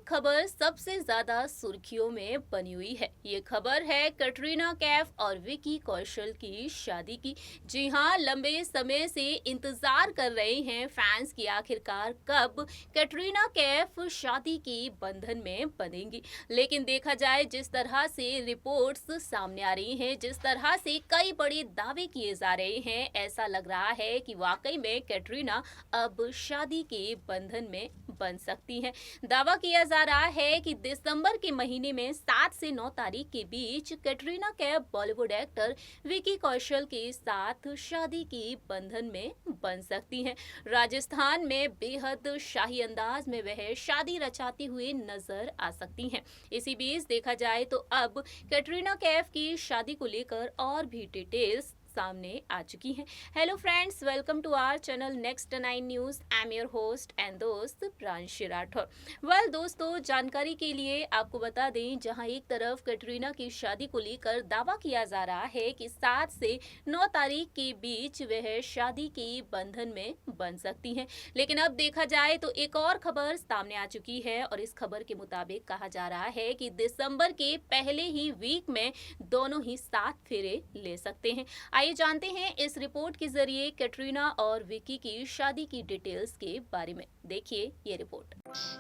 खबर सबसे ज्यादा सुर्खियों में बनी हुई है। ये खबर है कैटरीना कैफ और विकी कौशल की शादी की। जी हाँ, लंबे समय से इंतजार कर रहे हैं फैंस की आखिरकार कब कैटरीना कैफ शादी के बंधन में बंधेंगी। लेकिन देखा जाए जिस तरह से रिपोर्ट्स सामने आ रही हैं, जिस तरह से कई बड़े दावे किए जा रहे हैं, ऐसा लग रहा है कि वाकई में कैटरीना अब शादी के बंधन में बन सकती हैं। दावा किया जा रहा है कि दिसंबर के महीने में 7 से 9 तारीख के बीच कैटरीना कैफ बॉलीवुड एक्टर विकी कौशल के साथ शादी के बंधन में बन सकती हैं। राजस्थान में बेहद शाही अंदाज में वह शादी रचाती हुई नजर आ सकती हैं। इसी बीच देखा जाए तो अब कैटरीना कैफ की शादी को लेकर और भी डिटेल्स सामने आ चुकी हैं। Hello friends, welcome to our channel next 9 news. I am your host and दोस्त प्रांशी राठौर। वेल दोस्तों, जानकारी के लिए आपको बता दें, जहां एक तरफ कैटरीना की शादी को लेकर दावा किया जा रहा है कि 7 से 9 तारीख के बीच वह शादी के बंधन में बन सकती हैं, लेकिन अब देखा जाए तो एक और खबर सामने आ चुकी है और इस खबर के मुताबिक कहा जा रहा है कि दिसंबर के पहले ही वीक में दोनों ही साथ फेरे ले सकते हैं। आइए जानते हैं इस रिपोर्ट के जरिए कैटरीना और विकी की शादी की डिटेल्स के बारे में। देखिए ये रिपोर्ट।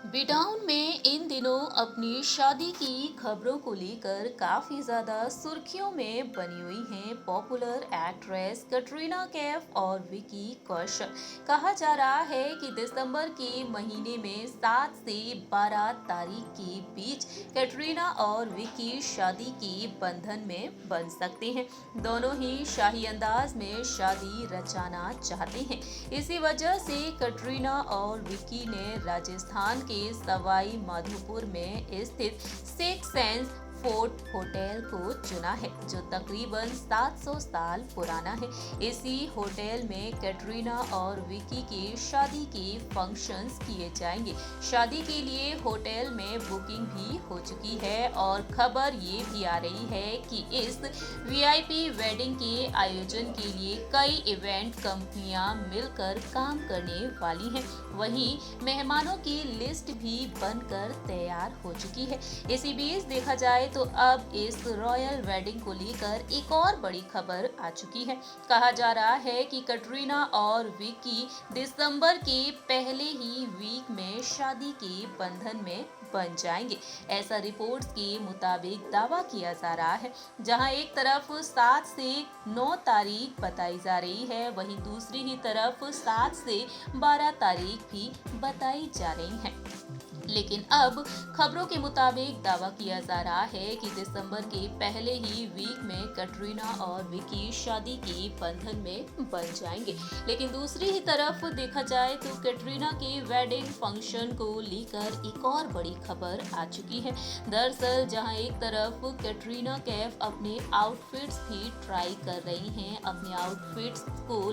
बीटाउन में इन दिनों अपनी शादी की खबरों को लेकर काफी ज्यादा सुर्खियों में बनी हुई हैं पॉपुलर एक्ट्रेस कैटरीना कैफ और विकी कौशल। कहा जा रहा है कि दिसंबर के महीने में 7 से 12 तारीख के बीच कैटरीना और विकी शादी के बंधन में बन सकते हैं। दोनों ही शाही अंदाज में शादी रचाना चाहते हैं। इसी वजह से कैटरीना और विकी ने राजस्थान के सवाई माधोपुर में स्थित सिक्स सेंस फोर्ट होटल को चुना है, जो तकरीबन 700 साल पुराना है। इसी होटल में कैटरीना और विकी के शादी के फंक्शंस किए जाएंगे। शादी के लिए होटल में बुकिंग भी हो चुकी है और खबर ये भी आ रही है कि इस वीआईपी वेडिंग के आयोजन के लिए कई इवेंट कंपनियां मिलकर काम करने वाली हैं। वहीं मेहमानों की लिस्ट भी बनकर तैयार हो चुकी है। इसी बीच देखा जाए तो अब इस रॉयल वेडिंग को लेकर एक और बड़ी खबर आ चुकी है। कहा जा रहा है कि कैटरीना और विकी दिसंबर के पहले ही वीक में शादी के बंधन में बन जाएंगे। ऐसा रिपोर्ट्स के मुताबिक दावा किया जा रहा है। जहां एक तरफ 7 से 9 तारीख बताई जा रही है, वहीं दूसरी ही तरफ 7 से 12 तारीख भी बताई जा रही है। लेकिन अब खबरों के मुताबिक दावा किया जा रहा है कि दिसंबर के पहले ही वीक में कैटरीना और विकी शादी के बंधन में बन जाएंगे। लेकिन दूसरी ही तरफ देखा जाए तो कैटरीना के वेडिंग फंक्शन को लेकर एक और बड़ी खबर आ चुकी है। दरअसल जहां एक तरफ कैटरीना कैफ अपने आउटफिट्स भी ट्राई कर रही हैं, अपने आउटफिट्स को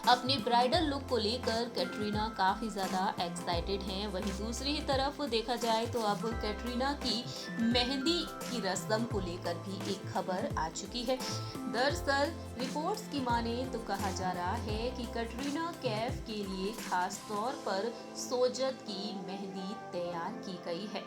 अपने ब्राइडल लुक को लेकर कैटरीना काफी ज्यादा एक्साइटेड हैं। वहीं दूसरी ही तरफ देखा जाए तो अब कैटरीना की मेहंदी की रस्म को लेकर भी एक खबर आ चुकी है। दरअसल रिपोर्ट्स की माने तो कहा जा रहा है कि कैटरीना कैफ के लिए खास तौर पर सोजत की मेहंदी तैयार की गई है।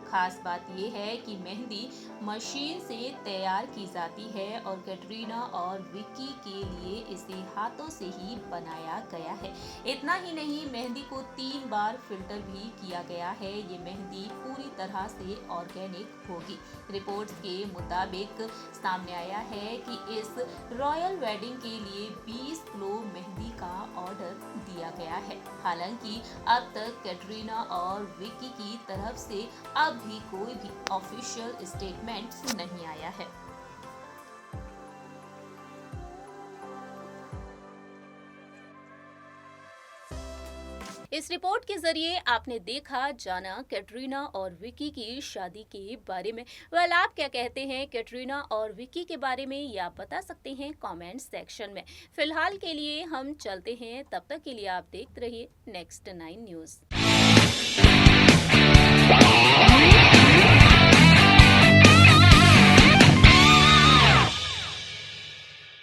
खास बात यह है कि मेहंदी मशीन से तैयार की जाती है और कैटरीना और विकी के लिए इसे हाथों से ही बनाया गया है। इतना ही नहीं, मेहंदी को 3 बार फिल्टर भी किया गया है। ये मेहंदी पूरी तरह से ऑर्गेनिक होगी। रिपोर्ट्स के मुताबिक सामने आया है कि इस रॉयल वेडिंग के लिए 20 किलो मेहंदी का ऑर्डर दिया गया है। हालांकि अब तक कैटरीना और विकी की तरफ से अब भी कोई भी ऑफिशियल स्टेटमेंट नहीं आया है। इस रिपोर्ट के जरिए आपने देखा जाना कैटरीना और विकी की शादी के बारे में। वेल, आप क्या कहते हैं कैटरीना और विकी के बारे में, ये आप बता सकते हैं कमेंट सेक्शन में। फिलहाल के लिए हम चलते हैं, तब तक के लिए आप देखते रहिए नेक्स्ट 9 न्यूज।